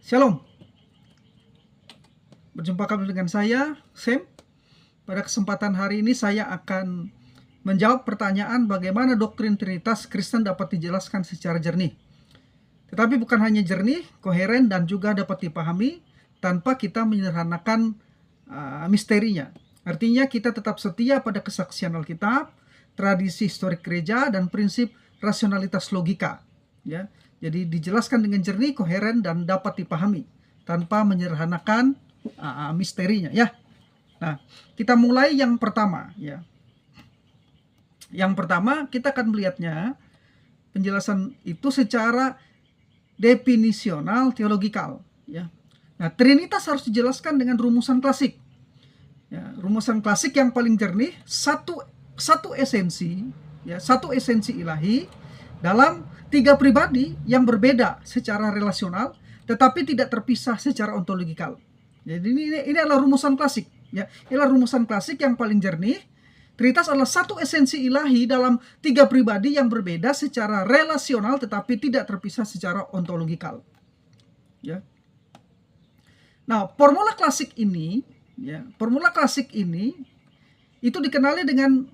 Shalom. Berjumpa kembali dengan saya, Sam. Pada kesempatan hari ini saya akan menjawab pertanyaan bagaimana doktrin Trinitas Kristen dapat dijelaskan secara jernih. Tetapi bukan hanya jernih, koheren, dan juga dapat dipahami tanpa kita menyederhanakan misterinya. Artinya kita tetap setia pada kesaksian Alkitab, tradisi historik gereja, dan prinsip rasionalitas logika. Ya, jadi dijelaskan dengan jernih, koheren, dan dapat dipahami tanpa menyederhanakan misterinya. Ya, nah kita mulai yang pertama. Ya, yang pertama kita akan melihatnya penjelasan itu secara definisional teologikal. Ya, nah Trinitas harus dijelaskan dengan rumusan klasik. Ya, rumusan klasik yang paling jernih, satu esensi, ya, satu esensi ilahi dalam tiga pribadi yang berbeda secara relasional, tetapi tidak terpisah secara ontologikal. Jadi ini adalah rumusan klasik. Ya, inilah rumusan klasik yang paling jernih. Trinitas adalah satu esensi ilahi dalam tiga pribadi yang berbeda secara relasional, tetapi tidak terpisah secara ontologikal. Ya. Nah, formula klasik ini itu dikenali dengan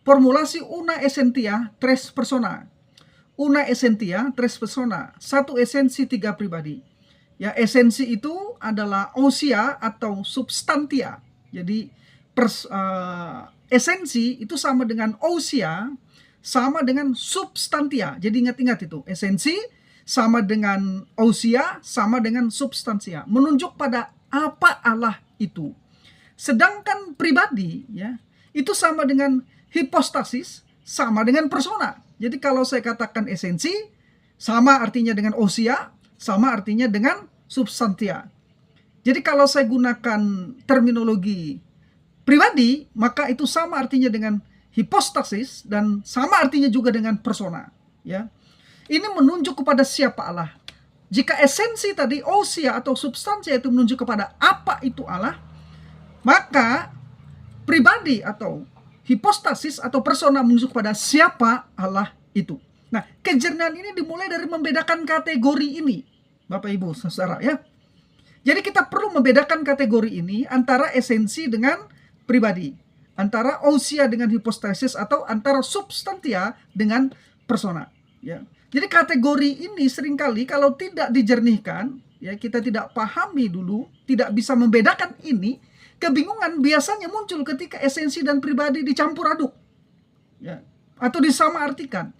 formulasi una essentia tres persona. Una essentia tres persona, satu esensi tiga pribadi. Ya, esensi itu adalah ousia atau substantia. Jadi esensi itu sama dengan ousia, sama dengan substantia. Jadi ingat-ingat itu, esensi sama dengan ousia, sama dengan substantia, menunjuk pada apa Allah itu. Sedangkan pribadi, ya, itu sama dengan hipostasis, sama dengan persona. Jadi kalau saya katakan esensi, sama artinya dengan ousia, sama artinya dengan substantia. Jadi kalau saya gunakan terminologi pribadi, maka itu sama artinya dengan hipostasis dan sama artinya juga dengan persona. Ya, ini menunjuk kepada siapa Allah. Jika esensi tadi, ousia atau substansia itu menunjuk kepada apa itu Allah, maka pribadi atau hipostasis atau persona menunjuk pada siapa Allah itu. Nah, kejernihan ini dimulai dari membedakan kategori ini, Bapak Ibu Saudara, ya. Jadi kita perlu membedakan kategori ini antara esensi dengan pribadi, antara ousia dengan hipostasis, atau antara substantia dengan persona, ya. Jadi kategori ini seringkali kalau tidak dijernihkan, ya, kita tidak pahami dulu, tidak bisa membedakan ini, kebingungan biasanya muncul ketika esensi dan pribadi dicampur aduk, ya, atau disamaartikan.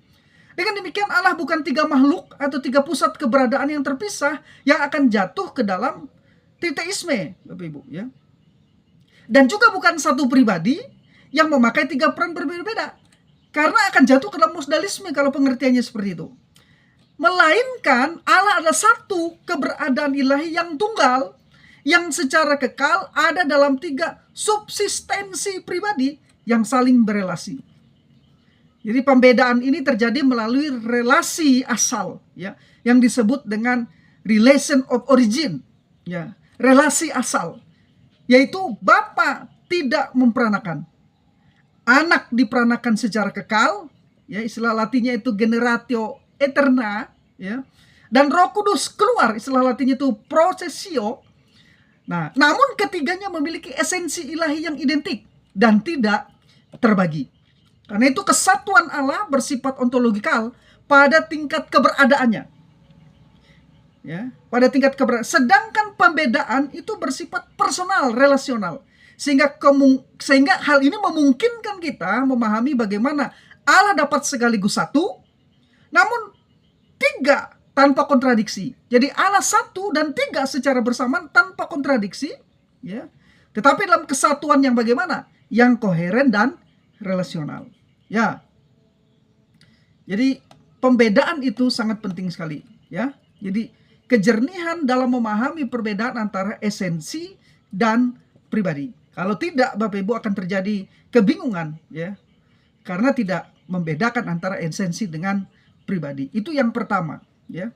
Dengan demikian Allah bukan tiga makhluk atau tiga pusat keberadaan yang terpisah yang akan jatuh ke dalam triteisme, Bapak Ibu, ya. Dan juga bukan satu pribadi yang memakai tiga peran berbeda-beda, karena akan jatuh ke dalam modalisme kalau pengertiannya seperti itu. Melainkan Allah adalah satu keberadaan ilahi yang tunggal, yang secara kekal ada dalam tiga subsistensi pribadi yang saling berelasi. Jadi pembedaan ini terjadi melalui relasi asal, ya, yang disebut dengan relation of origin, ya, relasi asal, yaitu Bapa tidak memperanakan, Anak diperanakan secara kekal, ya, istilah Latinnya itu generatio aeterna, ya, dan Roh Kudus keluar, istilah Latinnya itu processio. Nah, namun ketiganya memiliki esensi ilahi yang identik dan tidak terbagi. Karena itu kesatuan Allah bersifat ontologikal pada tingkat keberadaannya. Ya, pada tingkat keberadaan. Sedangkan pembedaan itu bersifat personal, relasional. Sehingga hal ini memungkinkan kita memahami bagaimana Allah dapat sekaligus satu, namun tiga tanpa kontradiksi. Jadi Allah satu dan tiga secara bersamaan tanpa kontradiksi, ya. Tetapi dalam kesatuan yang bagaimana? Yang koheren dan relasional. Ya. Jadi pembedaan itu sangat penting sekali, ya. Jadi kejernihan dalam memahami perbedaan antara esensi dan pribadi. Kalau tidak, Bapak Ibu, akan terjadi kebingungan, ya. Karena tidak membedakan antara esensi dengan pribadi. Itu yang pertama, ya.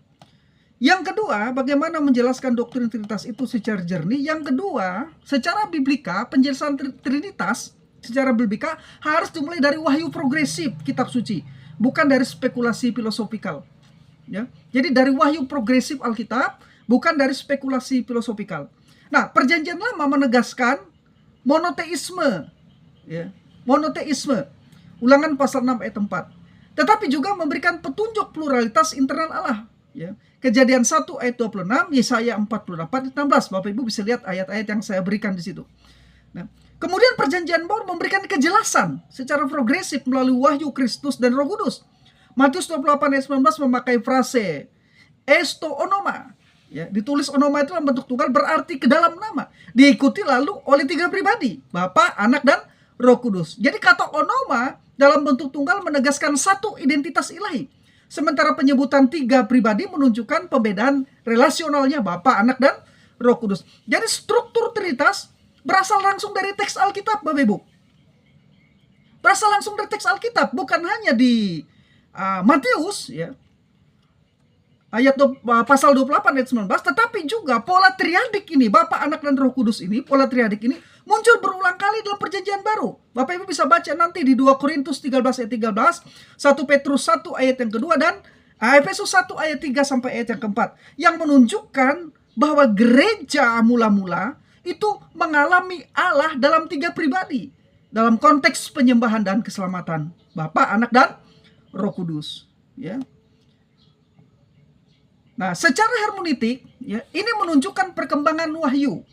Yang kedua, bagaimana menjelaskan doktrin Trinitas itu secara jernih. Yang kedua, secara biblika, penjelasan Trinitas secara biblika harus dimulai dari wahyu progresif kitab suci, bukan dari spekulasi filosofikal. Ya. Jadi dari wahyu progresif Alkitab, bukan dari spekulasi filosofikal. Nah, Perjanjian Lama menegaskan monoteisme, ya. Monoteisme. Ulangan pasal 6 ayat 4. Tetapi juga memberikan petunjuk pluralitas internal Allah, ya. Kejadian 1 ayat 26, Yesaya 44 ayat 16. Bapak Ibu bisa lihat ayat-ayat yang saya berikan di situ. Nah, kemudian Perjanjian Baru memberikan kejelasan secara progresif melalui wahyu Kristus dan Roh Kudus. Matius 28 ayat 19 memakai frase esto onoma. Ya, ditulis onoma itu dalam bentuk tunggal, berarti ke dalam nama. Diikuti lalu oleh 3 pribadi, Bapa, Anak, dan Roh Kudus. Jadi kata onoma dalam bentuk tunggal menegaskan satu identitas ilahi. Sementara penyebutan 3 pribadi menunjukkan pembedaan relasionalnya Bapa, Anak, dan Roh Kudus. Jadi struktur Trinitas berasal langsung dari teks Alkitab, Bapak Ibu. Berasal langsung dari teks Alkitab, bukan hanya di Matius, ya, ayat pasal 28 ayat 19, tetapi juga pola triadik ini, Bapa, Anak, dan Roh Kudus ini, pola triadik ini muncul berulang kali dalam Perjanjian Baru. Bapak Ibu bisa baca nanti di 2 Korintus 13 ayat 13, 1 Petrus 1 ayat yang kedua, dan Efesus 1 ayat 3 sampai ayat yang keempat, yang menunjukkan bahwa gereja mula-mula itu mengalami Allah dalam 3 pribadi dalam konteks penyembahan dan keselamatan, Bapa, Anak, dan Roh Kudus, ya. Nah, secara hermeneutik, ya, ini menunjukkan perkembangan wahyu,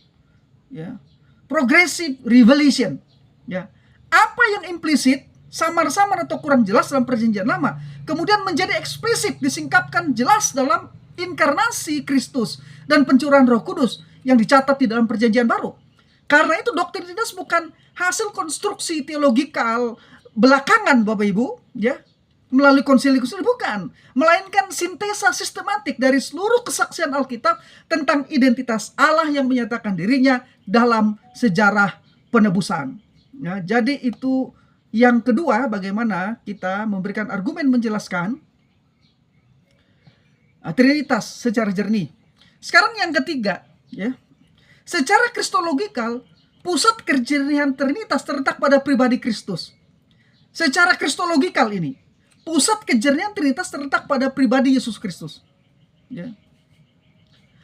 ya, progressive revelation, ya. Apa yang implisit, samar-samar atau kurang jelas dalam Perjanjian Lama, kemudian menjadi eksplisit, disingkapkan jelas dalam inkarnasi Kristus dan pencurahan Roh Kudus yang dicatat di dalam Perjanjian Baru. Karena itu doktrin Trinitas bukan hasil konstruksi teologikal belakangan, Bapak Ibu, ya, melalui konsili-konsili, bukan, melainkan sintesa sistematik dari seluruh kesaksian Alkitab tentang identitas Allah yang menyatakan dirinya dalam sejarah penebusan. Ya, jadi itu yang kedua, bagaimana kita memberikan argumen menjelaskan Trinitas secara jernih. Sekarang yang ketiga, ya, secara kristologikal, pusat kejernihan Trinitas terletak pada pribadi Kristus. Secara kristologikal ini, pusat kejernihan Trinitas terletak pada pribadi Yesus Kristus. Ya.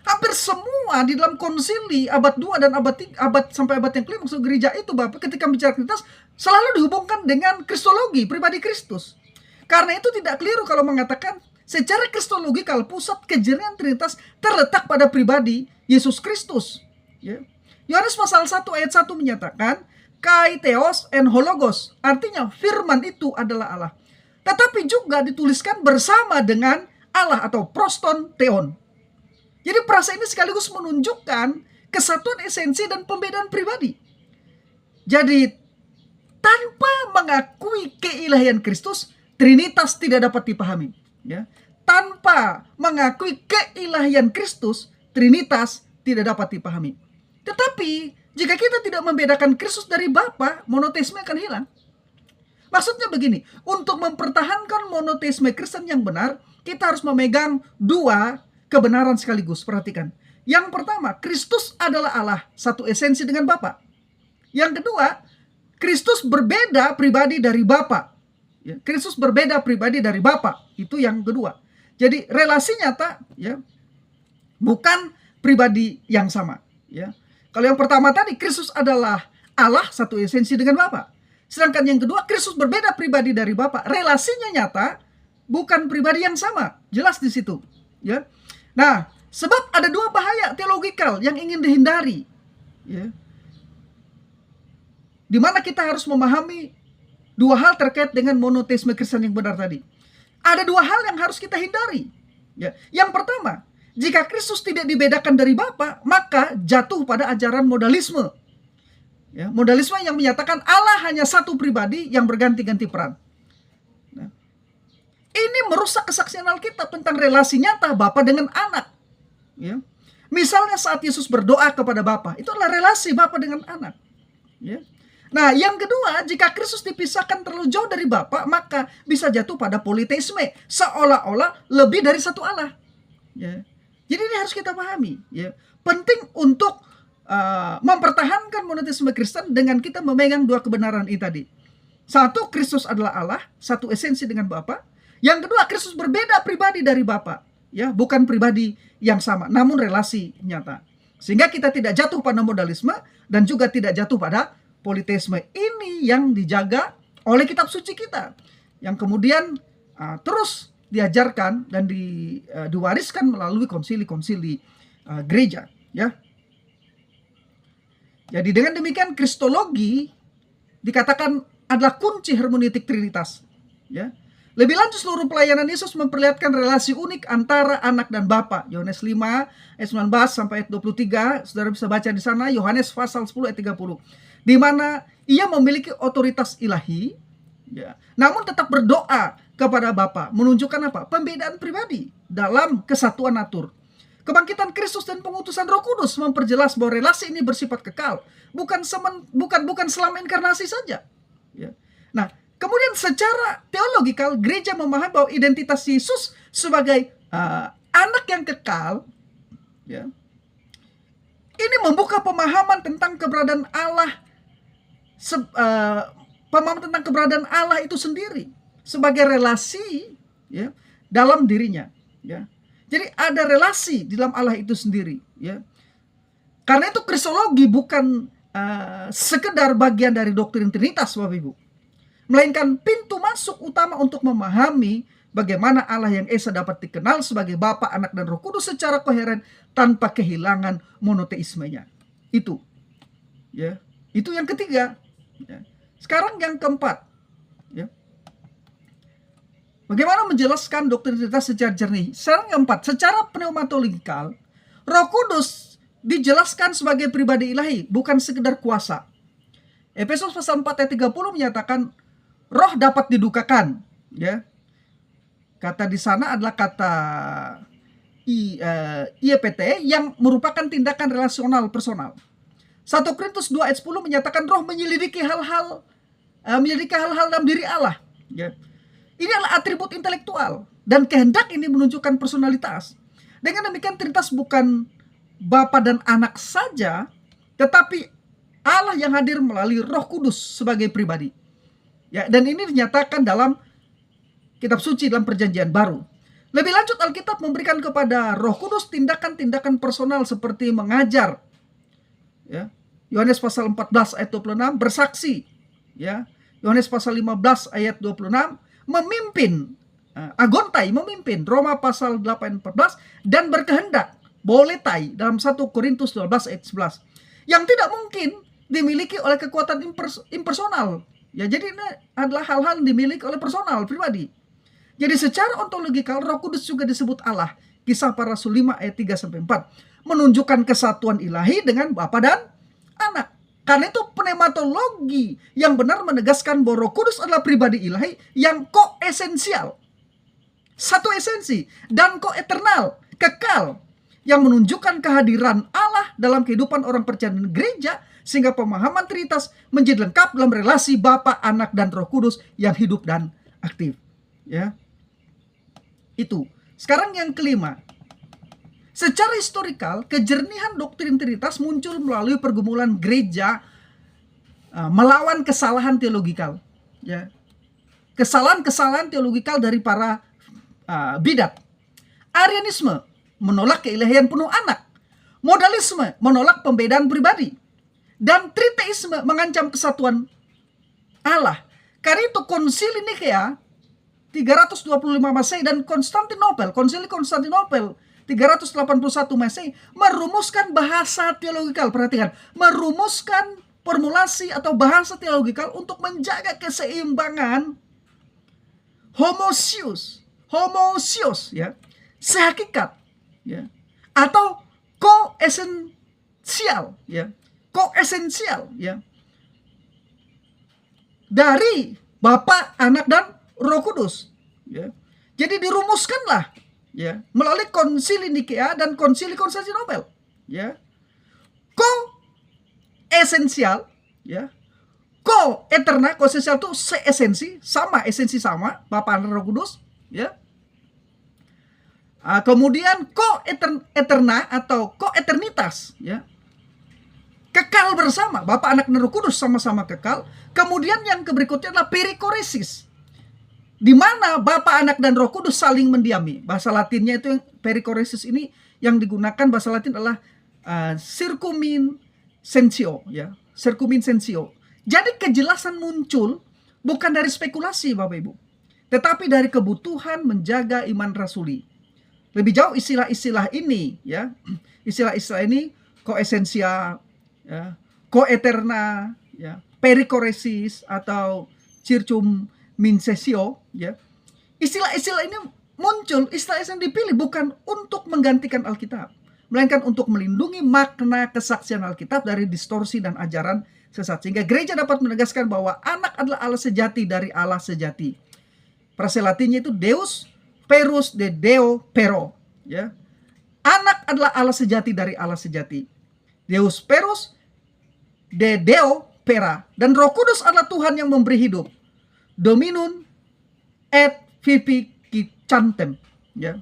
Hampir semua di dalam konsili abad 2 dan abad 3, abad sampai abad yang kelima maksud gereja itu, Bapak, ketika bicara Trinitas selalu dihubungkan dengan kristologi, pribadi Kristus. Karena itu tidak keliru kalau mengatakan secara kristologikal pusat kejernihan Trinitas terletak pada pribadi Yesus Kristus. Ya. Yohanes pasal 1 ayat 1 menyatakan kai theos en hologos, artinya firman itu adalah Allah. Tetapi juga dituliskan bersama dengan Allah atau proston theon. Jadi frasa ini sekaligus menunjukkan kesatuan esensi dan pembedaan pribadi. Jadi tanpa mengakui keilahian Kristus, Trinitas tidak dapat dipahami. Ya. Tanpa mengakui keilahian Kristus, Trinitas tidak dapat dipahami. Tetapi jika kita tidak membedakan Kristus dari Bapa, monoteisme akan hilang. Maksudnya begini, untuk mempertahankan monoteisme Kristen yang benar, kita harus memegang 2 kebenaran sekaligus. Perhatikan. Yang pertama, Kristus adalah Allah, satu esensi dengan Bapa. Yang kedua, Kristus berbeda pribadi dari Bapa. Ya, Kristus berbeda pribadi dari Bapa. Itu yang kedua. Jadi relasi nyata, ya, bukan pribadi yang sama. Ya. Kalau yang pertama tadi, Kristus adalah Allah, satu esensi dengan Bapa. Sedangkan yang kedua, Kristus berbeda pribadi dari Bapa. Relasinya nyata, bukan pribadi yang sama. Jelas di situ. Ya. Nah, sebab ada 2 bahaya teologikal yang ingin dihindari. Ya. Di mana kita harus memahami 2 hal terkait dengan monoteisme Kristen yang benar tadi. Ada 2 hal yang harus kita hindari. Ya. Yang pertama, jika Kristus tidak dibedakan dari Bapa, maka jatuh pada ajaran modalisme. Ya, modalisme yang menyatakan Allah hanya satu pribadi yang berganti-ganti peran. Nah, ini merusak kesaksian Alkitab tentang relasi nyata Bapa dengan Anak. Ya. Misalnya saat Yesus berdoa kepada Bapa, itu adalah relasi Bapa dengan Anak. Ya. Nah, yang kedua, jika Kristus dipisahkan terlalu jauh dari Bapa, maka bisa jatuh pada politeisme, seolah-olah lebih dari satu Allah. Ya. Jadi ini harus kita pahami. Ya. Penting untuk mempertahankan monoteisme Kristen dengan kita memegang 2 kebenaran ini tadi. Satu, Kristus adalah Allah, satu esensi dengan Bapa. Yang kedua, Kristus berbeda pribadi dari Bapa, ya, bukan pribadi yang sama, namun relasi nyata. Sehingga kita tidak jatuh pada modalisme dan juga tidak jatuh pada politeisme. Ini yang dijaga oleh kitab suci kita, yang kemudian terus diajarkan dan diwariskan melalui konsili-konsili gereja, ya. Jadi dengan demikian kristologi dikatakan adalah kunci hermeneutik Trinitas, ya. Lebih lanjut, seluruh pelayanan Yesus memperlihatkan relasi unik antara anak dan Bapa. Yohanes 5 ayat 19 sampai ayat 23, saudara bisa baca di sana. Yohanes pasal 10 ayat 30, di mana ia memiliki otoritas ilahi, ya, namun tetap berdoa kepada Bapa, menunjukkan apa? Pembedaan pribadi dalam kesatuan natur. Kebangkitan Kristus dan pengutusan Roh Kudus memperjelas bahwa relasi ini bersifat kekal, bukan selama inkarnasi saja, ya. Nah, kemudian secara teologikal, gereja memahami bahwa identitas Yesus sebagai anak yang kekal, ya, ini membuka pemahaman tentang keberadaan Allah, pemahaman tentang keberadaan Allah itu sendiri sebagai relasi, ya, dalam dirinya, ya. Jadi ada relasi di dalam Allah itu sendiri, ya. Karena itu kristologi bukan sekedar bagian dari doktrin Trinitas, Bapak Ibu, melainkan pintu masuk utama untuk memahami bagaimana Allah yang esa dapat dikenal sebagai Bapa, Anak, dan Roh Kudus secara koheren tanpa kehilangan monoteismenya. Itu, ya, itu yang ketiga, ya. Sekarang yang keempat, ya, bagaimana menjelaskan doktrin Trinitas secara jernih. Sekarang yang keempat, secara pneumatologikal, Roh Kudus dijelaskan sebagai pribadi ilahi, bukan sekedar kuasa. Efesus pasal 4 ayat 30 menyatakan roh dapat didukakan, ya. Kata di sana adalah kata IEPT yang merupakan tindakan relasional personal. 1 Korintus 2 ayat 10 menyatakan roh menyelidiki hal-hal dalam diri Allah, ya. Ini adalah atribut intelektual dan kehendak ini menunjukkan personalitas. Dengan demikian Trinitas bukan Bapa dan Anak saja, tetapi Allah yang hadir melalui Roh Kudus sebagai pribadi. Ya, dan ini dinyatakan dalam kitab suci dalam Perjanjian Baru. Lebih lanjut, Alkitab memberikan kepada Roh Kudus tindakan-tindakan personal seperti mengajar. Ya. Yohanes pasal 14 ayat 26 bersaksi, ya. Yohanes pasal 15 ayat 26 memimpin, agontai, memimpin. Roma pasal 8 ayat 14 dan berkehendak, boletai dalam 1 Korintus 12 ayat 11. Yang tidak mungkin dimiliki oleh kekuatan impersonal. Ya, jadi ini adalah hal-hal yang dimiliki oleh personal, pribadi. Jadi secara ontologikal Roh Kudus juga disebut Allah. Kisah Para Rasul 5 ayat 3 sampai 4 menunjukkan kesatuan ilahi dengan Bapa dan Anak. Karena itu pneumatologi yang benar menegaskan bahwa Roh Kudus adalah pribadi ilahi yang koesensial. Satu esensi dan koeternal, kekal, yang menunjukkan kehadiran Allah dalam kehidupan orang percaya dan gereja, sehingga pemahaman Trinitas menjadi lengkap dalam relasi Bapa, Anak, dan Roh Kudus yang hidup dan aktif. Ya, itu. Sekarang yang kelima, secara historikal kejernihan doktrin Trinitas muncul melalui pergumulan gereja melawan kesalahan teologikal. Ya, kesalahan-kesalahan teologikal dari para bidat. Arianisme menolak keilahian penuh Anak. Modalisme menolak pembedaan pribadi. Dan triteisme mengancam kesatuan Allah. Karena itu konsili Nikea 325 Masehi dan konsili Konstantinopel 381 Masehi merumuskan bahasa teologikal. Perhatikan, merumuskan formulasi atau bahasa teologikal untuk menjaga keseimbangan homousios, ya, sehakikat, ya, atau koesensial, ya, ya, dari Bapa, Anak, dan Roh Kudus, ya. Jadi dirumuskanlah, ya, melalui konsili Nikea dan konsili Konstantinopel, ya, koesensial, ya, koeterna, koesensial itu seesensi, esensi sama, Bapa, Anak, Roh Kudus, ya. Kemudian koeterna atau koeternitas, ya, kekal bersama, Bapa, Anak, dan Roh Kudus sama-sama kekal. Kemudian yang berikutnya adalah perikoresis, di mana Bapa, Anak, dan Roh Kudus saling mendiami. Bahasa Latinnya itu yang perikoresis ini yang digunakan bahasa Latin adalah circuminsentio, ya, circuminsentio. Jadi kejelasan muncul bukan dari spekulasi, Bapak Ibu, tetapi dari kebutuhan menjaga iman rasuli. Lebih jauh istilah-istilah ini, ya, istilah-istilah ini koesensia, ya, koeterna, ya, perikoresis atau circuminsentio, ya. Istilah-istilah ini muncul, istilah-istilah yang dipilih bukan untuk menggantikan Alkitab, melainkan untuk melindungi makna kesaksian Alkitab dari distorsi dan ajaran sesat. Sehingga gereja dapat menegaskan bahwa anak adalah Allah sejati dari Allah sejati. Frase Latinnya itu Deus perus de Deo pero, ya. Anak adalah Allah sejati dari Allah sejati. Deus perus de Deo pera, dan Roh Kudus adalah Tuhan yang memberi hidup. Dominum et vivificantem, ya.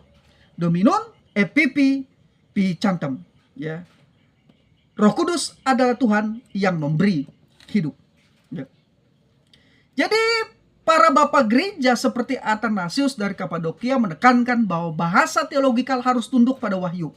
Dominum et vivificantem, ya. Roh Kudus adalah Tuhan yang memberi hidup, ya. Jadi para bapak gereja seperti Athanasius dari Kapadokia menekankan bahwa bahasa teologikal harus tunduk pada wahyu,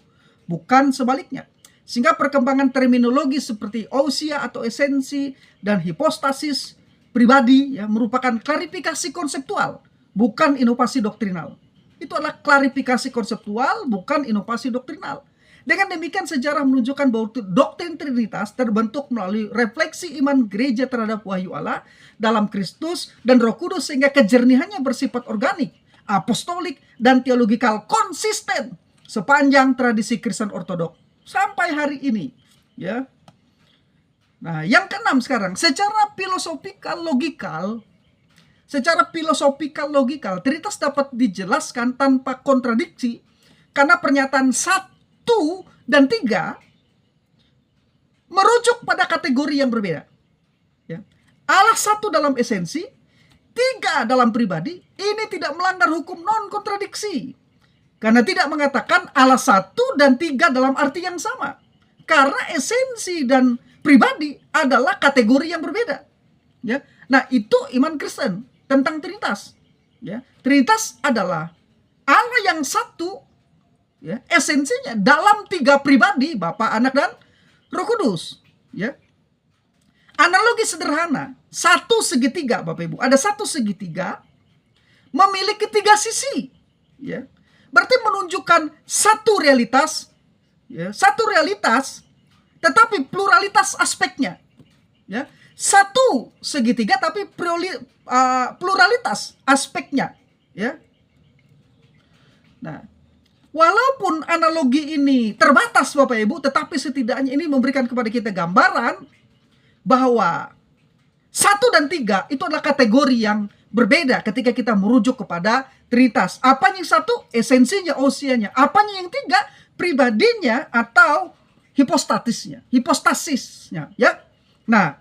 bukan sebaliknya. Sehingga perkembangan terminologi seperti ousia atau esensi dan hipostasis pribadi, ya, merupakan klarifikasi konseptual, bukan inovasi doktrinal. Itu adalah klarifikasi konseptual, bukan inovasi doktrinal. Dengan demikian sejarah menunjukkan bahwa doktrin Trinitas terbentuk melalui refleksi iman gereja terhadap wahyu Allah dalam Kristus dan Roh Kudus, sehingga kejernihannya bersifat organik, apostolik, dan teologikal konsisten sepanjang tradisi Kristen Ortodoks sampai hari ini, ya. Nah, yang keenam sekarang, secara filosofikal logikal, Trinitas dapat dijelaskan tanpa kontradiksi karena pernyataan 1 dan 3 merujuk pada kategori yang berbeda, ya. Allah 1 dalam esensi, 3 dalam pribadi. Ini tidak melanggar hukum non kontradiksi karena tidak mengatakan Allah 1 dan 3 dalam arti yang sama, karena esensi dan pribadi adalah kategori yang berbeda, ya. Nah, itu iman Kristen tentang Trinitas, ya. Trinitas adalah Allah yang 1, ya, esensinya dalam 3 pribadi, Bapa, Anak, dan Roh Kudus, ya. Analogi sederhana, 1 segitiga, Bapak Ibu, ada 1 segitiga memiliki 3 sisi, ya. Berarti menunjukkan satu realitas, ya, satu realitas, tetapi pluralitas aspeknya, ya. 1 segitiga tapi pluralitas aspeknya, ya. Nah, walaupun analogi ini terbatas, Bapak Ibu, tetapi setidaknya ini memberikan kepada kita gambaran bahwa 1 dan 3 itu adalah kategori yang berbeda ketika kita merujuk kepada Trinitas. Apanya yang 1? Esensinya, ousianya. Apanya yang 3? Pribadinya atau hipostasisnya, ya. Nah,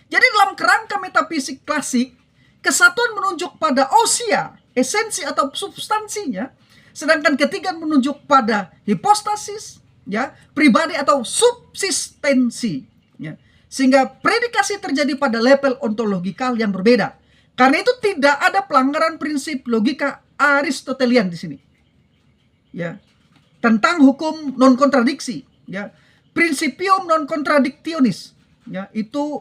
jadi dalam kerangka metafisik klasik, kesatuan menunjuk pada ousia, esensi atau substansinya, sedangkan ketiga menunjuk pada hipostasis, ya, pribadi atau subsistensi, ya. Sehingga predikasi terjadi pada level ontologikal yang berbeda. Karena itu tidak ada pelanggaran prinsip logika Aristotelian di sini, ya, tentang hukum non kontradiksi, ya. Principium non contradictionis, ya, itu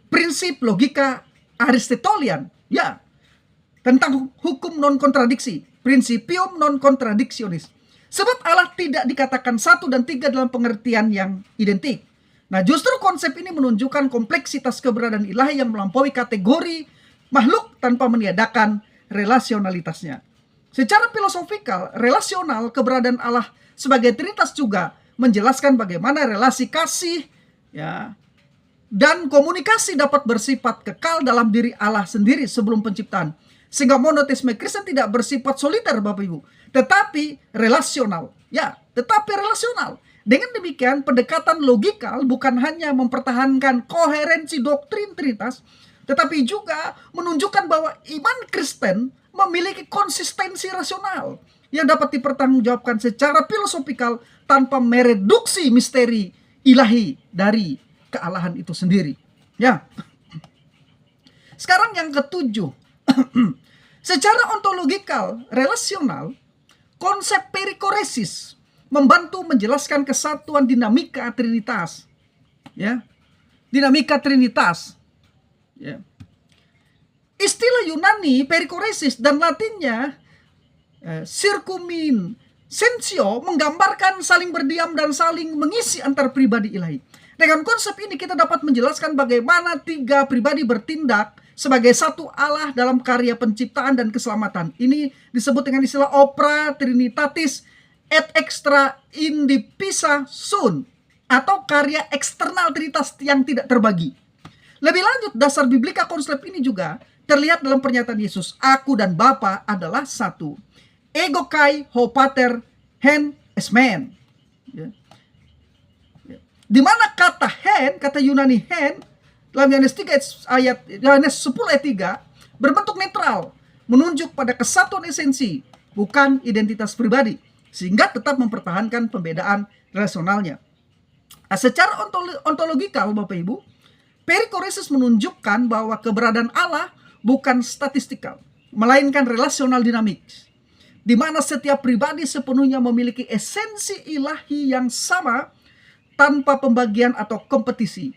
prinsip logika Aristotelian, ya, tentang hukum non kontradiksi, principium non contradictionis. Sebab Allah tidak dikatakan 1 dan 3 dalam pengertian yang identik. Nah, justru konsep ini menunjukkan kompleksitas keberadaan ilahi yang melampaui kategori makhluk tanpa meniadakan relasionalitasnya. Secara filosofikal, relasional keberadaan Allah sebagai Trinitas juga menjelaskan bagaimana relasi kasih, ya, dan komunikasi dapat bersifat kekal dalam diri Allah sendiri sebelum penciptaan. Sehingga monoteisme Kristen tidak bersifat soliter, Bapak Ibu, tetapi relasional, ya, tetapi relasional. Dengan demikian, pendekatan logikal bukan hanya mempertahankan koherensi doktrin Trinitas, tetapi juga menunjukkan bahwa iman Kristen memiliki konsistensi rasional yang dapat dipertanggungjawabkan secara filosofikal tanpa mereduksi misteri ilahi dari kealahan itu sendiri, ya. Sekarang yang ketujuh, Secara ontologikal, relasional, konsep perikoresis membantu menjelaskan kesatuan dinamika Trinitas. Ya, dinamika Trinitas. Ya. Istilah Yunani perikoresis dan Latinnya circumsensio menggambarkan saling berdiam dan saling mengisi antar pribadi ilahi. Dengan konsep ini kita dapat menjelaskan bagaimana tiga pribadi bertindak sebagai satu Allah dalam karya penciptaan dan keselamatan. Ini disebut dengan istilah opera trinitatis et extra indivisa sunt, atau karya eksternal Trinitas yang tidak terbagi. Lebih lanjut, dasar biblika konsep ini juga terlihat dalam pernyataan Yesus, aku dan Bapa adalah satu. Ego kai ho pater hen esmen. Ya. Di mana kata hen, kata Yunani hen, dalam Yohanes 3 ayat Yohanes 10 ayat 3 berbentuk netral, menunjuk pada kesatuan esensi, bukan identitas pribadi, sehingga tetap mempertahankan pembedaan relasionalnya. Nah, secara ontologikal Bapak Ibu, perikoresis menunjukkan bahwa keberadaan Allah bukan statistikal, melainkan relasional dinamik, di mana setiap pribadi sepenuhnya memiliki esensi ilahi yang sama tanpa pembagian atau kompetisi.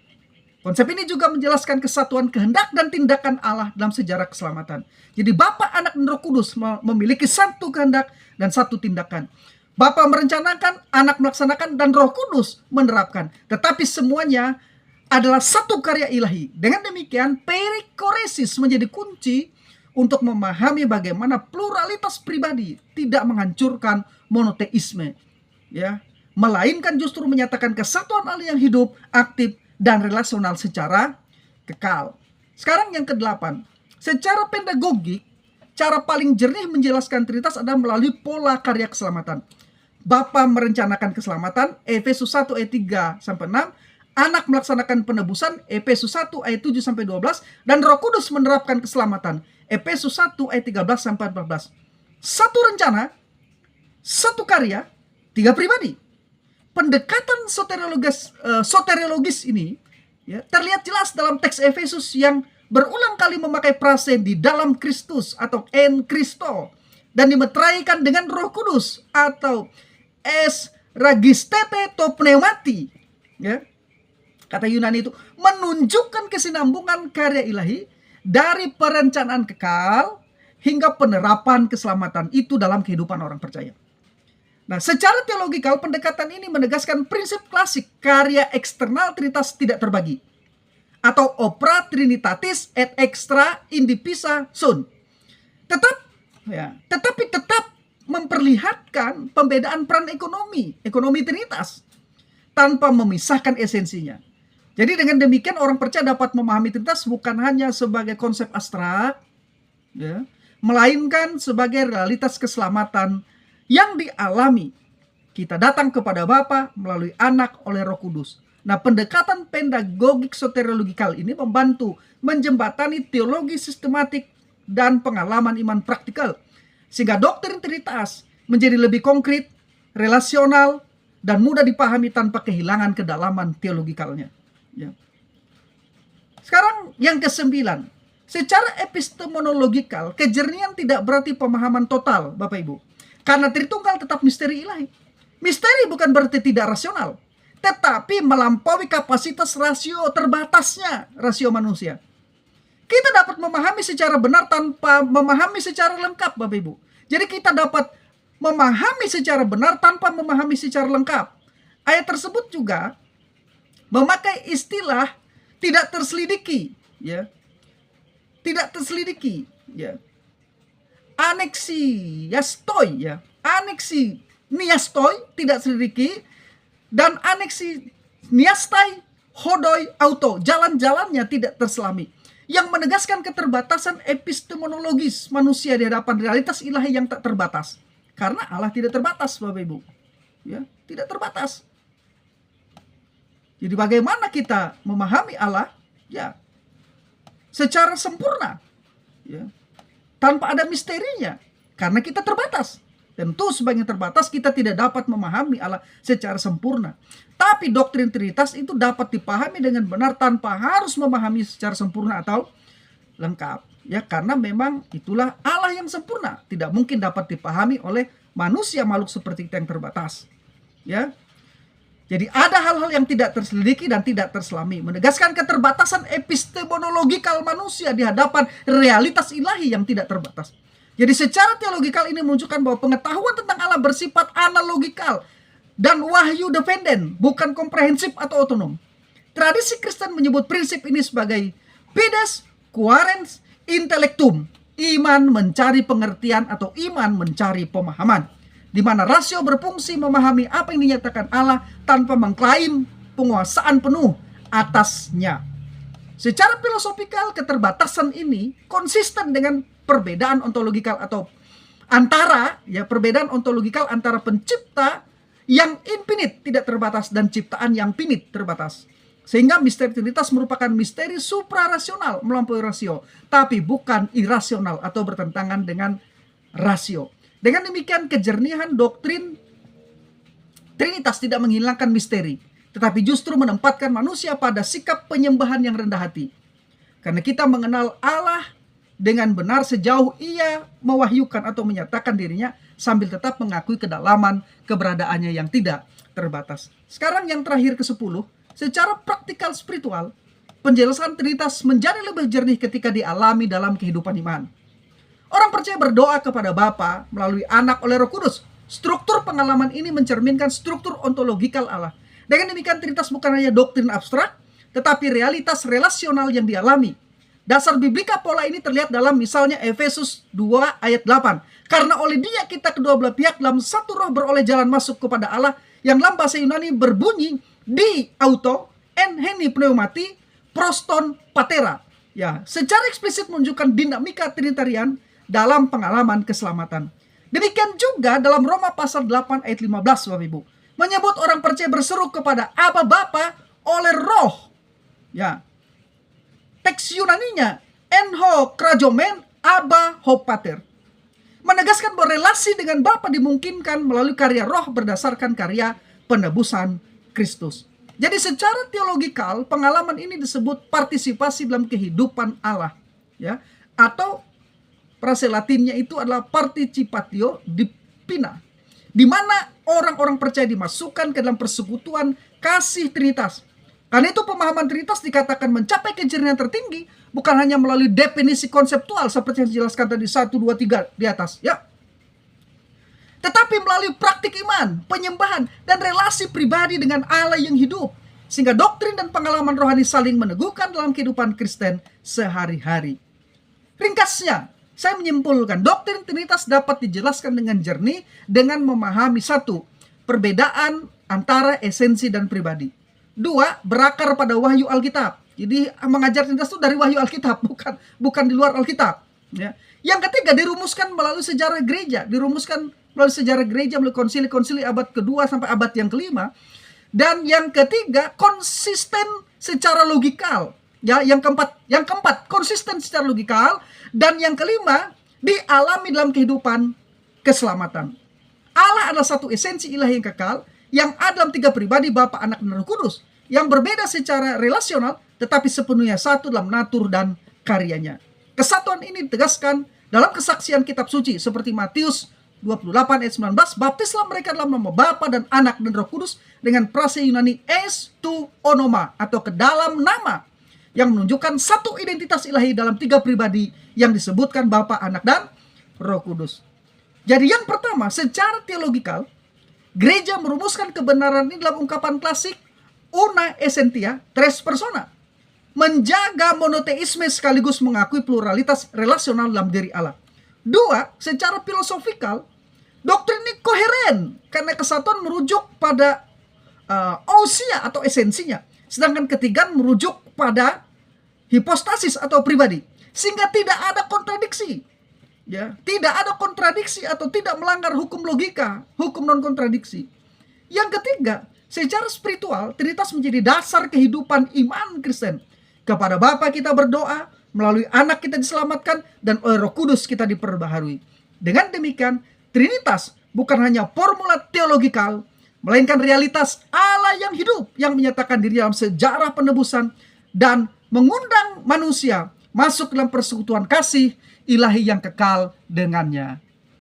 Konsep ini juga menjelaskan kesatuan kehendak dan tindakan Allah dalam sejarah keselamatan. Jadi Bapa, Anak, dan Roh Kudus memiliki satu kehendak dan satu tindakan. Bapa merencanakan, Anak melaksanakan, dan Roh Kudus menerapkan. Tetapi semuanya adalah satu karya ilahi. Dengan demikian, perikoresis menjadi kunci untuk memahami bagaimana pluralitas pribadi tidak menghancurkan monoteisme, ya, melainkan justru menyatakan kesatuan Allah yang hidup, aktif, dan relasional secara kekal. Sekarang yang ke-8, secara pedagogik, cara paling jernih menjelaskan Trinitas adalah melalui pola karya keselamatan. Bapa merencanakan keselamatan, Efesus 1 ayat 3-6, Anak melaksanakan penebusan, Efesus 1 ayat 7-12, dan Roh Kudus menerapkan keselamatan, Efesus 1 ayat 13-14. Satu rencana, satu karya, tiga pribadi. Pendekatan soteriologis ini, ya, terlihat jelas dalam teks Efesus yang berulang kali memakai frase di dalam Kristus atau en Christo, dan dimeteraikan dengan Roh Kudus atau es ragistete to pneumati, ya. Kata Yunani itu menunjukkan kesinambungan karya ilahi dari perencanaan kekal hingga penerapan keselamatan itu dalam kehidupan orang percaya. Nah, secara teologikal, pendekatan ini menegaskan prinsip klasik karya eksternal Trinitas tidak terbagi, atau opera trinitatis et extra indivisa sunt. Tetapi tetap memperlihatkan pembedaan peran ekonomi Trinitas, tanpa memisahkan esensinya. Jadi dengan demikian orang percaya dapat memahami Trinitas bukan hanya sebagai konsep abstrak, ya, melainkan sebagai realitas keselamatan yang dialami. Kita datang kepada Bapa melalui Anak oleh Roh Kudus. Nah, pendekatan pedagogik soteriologikal ini membantu menjembatani teologi sistematik dan pengalaman iman praktikal, sehingga doktrin Trinitas menjadi lebih konkret, relasional, dan mudah dipahami tanpa kehilangan kedalaman teologikalnya. Ya. Sekarang yang ke-9, secara epistemologikal, kejernihan tidak berarti pemahaman total, Bapak Ibu. Karena Tritunggal tetap misteri ilahi. Misteri bukan berarti tidak rasional, tetapi melampaui kapasitas rasio terbatasnya, rasio manusia. Kita dapat memahami secara benar tanpa memahami secara lengkap, Bapak Ibu. Jadi kita dapat memahami secara benar tanpa memahami secara lengkap. Ayat tersebut juga memakai istilah tidak terselidiki, ya. Tidak terselidiki, ya. Aneksiastoi, ya. Aneksi niastoi, tidak selidiki, dan aneksi niastai hodoi auto, jalan-jalannya tidak terselami, yang menegaskan keterbatasan epistemologis manusia di hadapan realitas ilahi yang tak terbatas. Karena Allah tidak terbatas, Bapak Ibu, ya, tidak terbatas. Jadi bagaimana kita memahami Allah, ya, secara sempurna, ya, tanpa ada misterinya, karena kita terbatas. Tentu sebagai terbatas kita tidak dapat memahami Allah secara sempurna. Tapi doktrin Trinitas itu dapat dipahami dengan benar tanpa harus memahami secara sempurna atau lengkap. Ya, karena memang itulah Allah yang sempurna, tidak mungkin dapat dipahami oleh manusia makhluk seperti kita yang terbatas. Ya. Jadi ada hal-hal yang tidak terselidiki dan tidak terselami, menegaskan keterbatasan epistemologikal manusia di hadapan realitas ilahi yang tidak terbatas. Jadi secara teologikal ini menunjukkan bahwa pengetahuan tentang Allah bersifat analogikal dan wahyu dependen, bukan komprehensif atau otonom. Tradisi Kristen menyebut prinsip ini sebagai fides quaerens intellectum, iman mencari pengertian atau iman mencari pemahaman, di mana rasio berfungsi memahami apa yang dinyatakan Allah tanpa mengklaim penguasaan penuh atasnya. Secara filosofikal, keterbatasan ini konsisten dengan perbedaan ontologikal atau perbedaan ontologikal antara pencipta yang infinite tidak terbatas dan ciptaan yang finite terbatas. Sehingga misteri Trinitas merupakan misteri suprarasional melampaui rasio, tapi bukan irasional atau bertentangan dengan rasio. Dengan demikian, kejernihan doktrin Trinitas tidak menghilangkan misteri, tetapi justru menempatkan manusia pada sikap penyembahan yang rendah hati. Karena kita mengenal Allah dengan benar sejauh ia mewahyukan atau menyatakan dirinya sambil tetap mengakui kedalaman keberadaannya yang tidak terbatas. Sekarang yang terakhir ke-10, secara praktikal spiritual, penjelasan Trinitas menjadi lebih jernih ketika dialami dalam kehidupan iman. Orang percaya berdoa kepada Bapa melalui Anak oleh Roh Kudus. Struktur pengalaman ini mencerminkan struktur ontologikal Allah. Dengan demikian, Trinitas bukan hanya doktrin abstrak, tetapi realitas relasional yang dialami. Dasar biblika pola ini terlihat dalam misalnya Efesus 2 ayat 8. Karena oleh Dia kita kedua belah pihak dalam satu roh beroleh jalan masuk kepada Allah, yang dalam bahasa Yunani berbunyi di auto en heni pneumati proston patera. Ya, secara eksplisit menunjukkan dinamika trinitarian dalam pengalaman keselamatan. Demikian juga dalam Roma pasal 8 ayat 15, Bapak Ibu, menyebut orang percaya berseru kepada Aba Bapa oleh Roh. Ya. Teks Yunaninya enho krajomen Aba ho pater, menegaskan bahwa relasi dengan Bapa dimungkinkan melalui karya Roh berdasarkan karya penebusan Kristus. Jadi secara teologikal, pengalaman ini disebut partisipasi dalam kehidupan Allah, ya, atau frase Latinnya itu adalah participatio divina, di mana orang-orang percaya dimasukkan ke dalam persekutuan kasih Trinitas. Karena itu pemahaman Trinitas dikatakan mencapai kejernihan tertinggi bukan hanya melalui definisi konseptual seperti yang dijelaskan tadi 1, 2, 3 di atas, ya, tetapi melalui praktik iman, penyembahan, dan relasi pribadi dengan Allah yang hidup. Sehingga doktrin dan pengalaman rohani saling meneguhkan dalam kehidupan Kristen sehari-hari. Ringkasnya, saya menyimpulkan doktrin Trinitas dapat dijelaskan dengan jernih dengan memahami 1. Perbedaan antara esensi dan pribadi. 2. Berakar pada wahyu Alkitab. Jadi mengajar Trinitas itu dari wahyu Alkitab, bukan di luar Alkitab. Ya. Yang ketiga, dirumuskan melalui sejarah gereja, melalui konsili-konsili abad kedua sampai abad yang kelima. Dan yang ketiga, konsisten secara logikal. Ya, yang keempat, konsisten secara logikal. Dan yang kelima, dialami dalam kehidupan keselamatan. Allah adalah satu esensi ilahi yang kekal, yang ada dalam 3 pribadi, Bapa, Anak, dan Roh Kudus, yang berbeda secara relasional, tetapi sepenuhnya satu dalam natur dan karyanya. Kesatuan ini ditegaskan dalam kesaksian kitab suci seperti Matius 28 ayat 19, baptislah mereka dalam nama Bapa dan Anak dan Roh Kudus dengan frase Yunani es tu onoma atau ke dalam nama, yang menunjukkan satu identitas ilahi dalam 3 pribadi yang disebutkan Bapa, Anak, dan Roh Kudus. Jadi yang pertama, secara teologikal, gereja merumuskan kebenaran ini dalam ungkapan klasik una essentia tres persona, menjaga monoteisme sekaligus mengakui pluralitas relasional dalam diri Allah. 2, secara filosofikal, doktrin ini koheren karena kesatuan merujuk pada ousia atau esensinya, sedangkan ketiga merujuk pada hipostasis atau pribadi, sehingga tidak ada kontradiksi, ya, tidak ada kontradiksi atau tidak melanggar hukum logika, hukum non kontradiksi. Yang ketiga, secara spiritual, Trinitas menjadi dasar kehidupan iman Kristen. Kepada Bapa kita berdoa, melalui Anak kita diselamatkan, dan oleh Roh Kudus kita diperbaharui. Dengan demikian, Trinitas bukan hanya formula teologikal, melainkan realitas Allah yang hidup, yang menyatakan diri dalam sejarah penebusan dan mengundang manusia masuk dalam persekutuan kasih ilahi yang kekal dengannya.